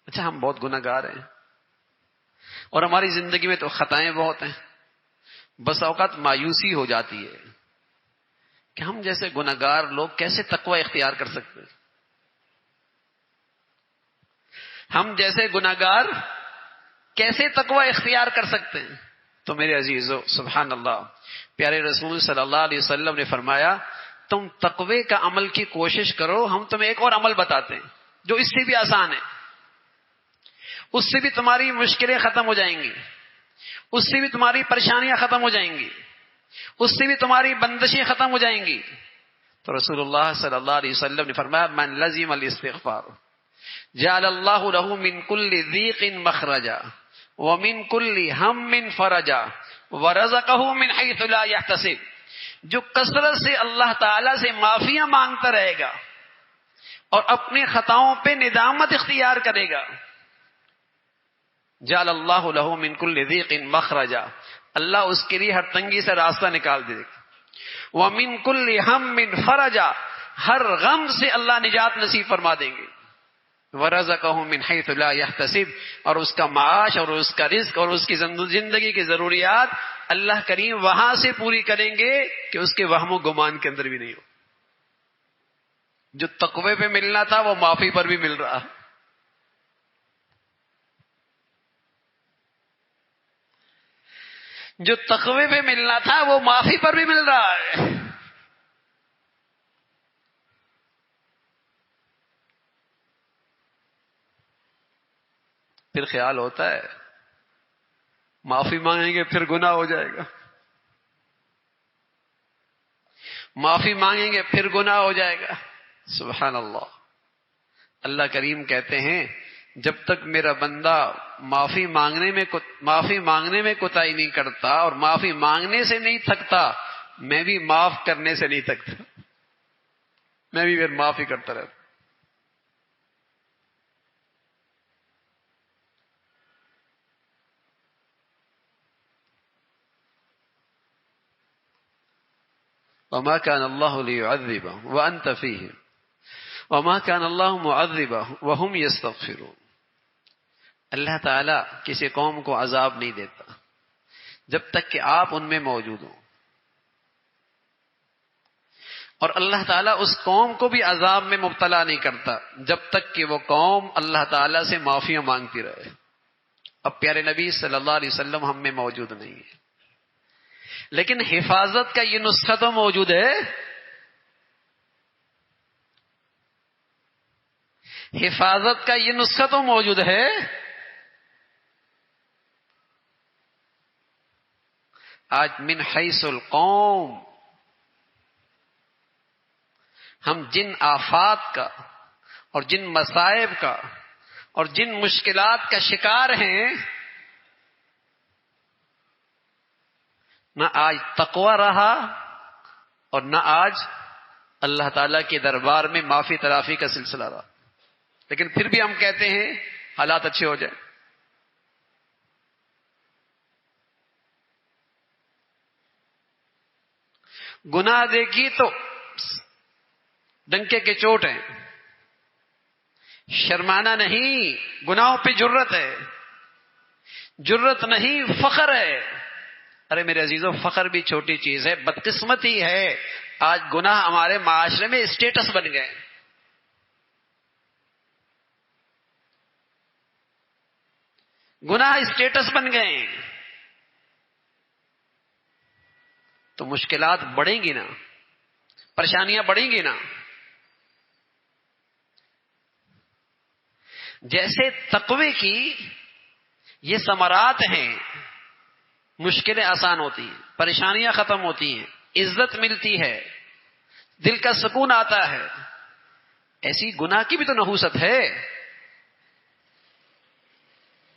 اچھا ہم بہت گناہگار ہیں اور ہماری زندگی میں تو خطائیں بہت ہیں. بس اوقات مایوسی ہو جاتی ہے کہ ہم جیسے گناہگار لوگ کیسے تقوی اختیار کر سکتے ہیں. ہم جیسے گناہگار کیسے تقوی اختیار کر سکتے ہیں. تو میرے عزیزو سبحان اللہ، پیارے رسول صلی اللہ علیہ وسلم نے فرمایا تم تقوی کا عمل کی کوشش کرو، ہم تمہیں ایک اور عمل بتاتے ہیں جو اس سے بھی آسان ہے. اس سے بھی تمہاری مشکلیں ختم ہو جائیں گی، اس سے بھی تمہاری پریشانیاں ختم ہو جائیں گی، اس سے بھی تمہاری بندشیں ختم ہو جائیں گی. تو رسول اللہ صلی اللہ علیہ وسلم نے فرمایا من لزم الاستغفار جعل اللہ له من كل ضيق مخرجا ومن كل هم فرجا ورزقه من حيث لا يحتسب. جو کثرت سے اللہ تعالی سے معافیاں مانگتا رہے گا اور اپنی خطاؤں پہ ندامت اختیار کرے گا، جعل اللہ له من كل ضيق مخرجا، اللہ اس کے لیے ہر تنگی سے راستہ نکال دے گا. ومن كل هم فرجا، ہر غم سے اللہ نجات نصیب فرما دیں گے. وَرَزَقَهُ مِنْ حَيْثُ لَا يَحْتَسِبُ، اور اس کا معاش اور اس کا رزق اور اس کی زندگی کی ضروریات اللہ کریم وہاں سے پوری کریں گے کہ اس کے وہم و گمان کے اندر بھی نہیں ہو. جو تقوی پہ ملنا تھا وہ معافی پر بھی مل رہا ہے. جو تقوی پہ ملنا تھا وہ معافی پر بھی مل رہا ہے. پھر خیال ہوتا ہے معافی مانگیں گے پھر گناہ ہو جائے گا، معافی مانگیں گے پھر گناہ ہو جائے گا. سبحان اللہ. اللہ کریم کہتے ہیں جب تک میرا بندہ معافی مانگنے میں کوتاہی نہیں کرتا اور معافی مانگنے سے نہیں تھکتا، میں بھی معاف کرنے سے نہیں تھکتا، میں بھی پھر معافی کرتا رہتا. وما كان الله ليعذبهم وأنت فيهم وما كان الله معذبهم وهم يستغفرون. اللہ تعالیٰ کسی قوم کو عذاب نہیں دیتا جب تک کہ آپ ان میں موجود ہوں، اور اللہ تعالیٰ اس قوم کو بھی عذاب میں مبتلا نہیں کرتا جب تک کہ وہ قوم اللہ تعالیٰ سے معافیاں مانگتی رہے. اب پیارے نبی صلی اللہ علیہ وسلم ہم میں موجود نہیں ہے، لیکن حفاظت کا یہ نسخہ تو موجود ہے. حفاظت کا یہ نسخہ تو موجود ہے. آج من حیث القوم ہم جن آفات کا اور جن مصائب کا اور جن مشکلات کا شکار ہیں، نہ آج تقوی رہا اور نہ آج اللہ تعالیٰ کے دربار میں معافی تلافی کا سلسلہ رہا. لیکن پھر بھی ہم کہتے ہیں حالات اچھے ہو جائیں. گناہ دیکھی تو ڈنکے کے چوٹ ہیں، شرمانا نہیں، گناہوں پہ جرت ہے، جرت نہیں فخر ہے. ارے میرے عزیزوں فخر بھی چھوٹی چیز ہے، بدقسمتی ہے آج گناہ ہمارے معاشرے میں اسٹیٹس بن گئے. گناہ اسٹیٹس بن گئے تو مشکلات بڑھیں گی نا، پریشانیاں بڑھیں گی نا. جیسے تقوی کی یہ ثمرات ہیں، مشکلیں آسان ہوتی ہیں، پریشانیاں ختم ہوتی ہیں، عزت ملتی ہے، دل کا سکون آتا ہے، ایسی گناہ کی بھی تو نحوست ہے.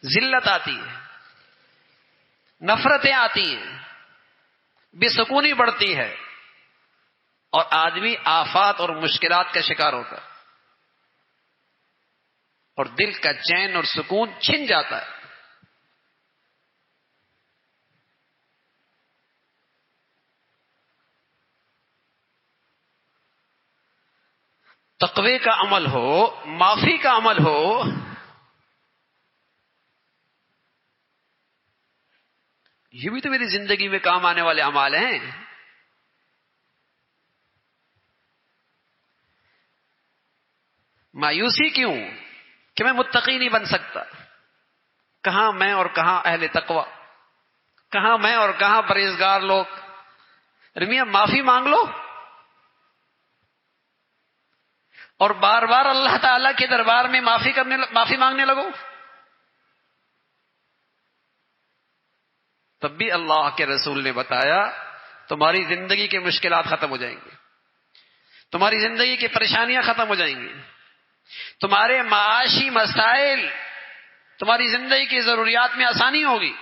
ذلت آتی ہے، نفرتیں آتی ہیں، بے سکونی بڑھتی ہے، اور آدمی آفات اور مشکلات کا شکار ہوتا ہے اور دل کا چین اور سکون چھن جاتا ہے. تقوی کا عمل ہو، معافی کا عمل ہو، یہ بھی تو میری زندگی میں کام آنے والے اعمال ہیں. مایوسی کیوں کہ میں متقی نہیں بن سکتا؟ کہاں میں اور کہاں اہل تقوی، کہاں میں اور کہاں پرہیزگار لوگ. میاں معافی مانگ لو اور بار بار اللہ تعالی کے دربار میں معافی مانگنے لگو، تب بھی اللہ کے رسول نے بتایا تمہاری زندگی کی مشکلات ختم ہو جائیں گی، تمہاری زندگی کی پریشانیاں ختم ہو جائیں گی، تمہارے معاشی مسائل، تمہاری زندگی کی ضروریات میں آسانی ہوگی.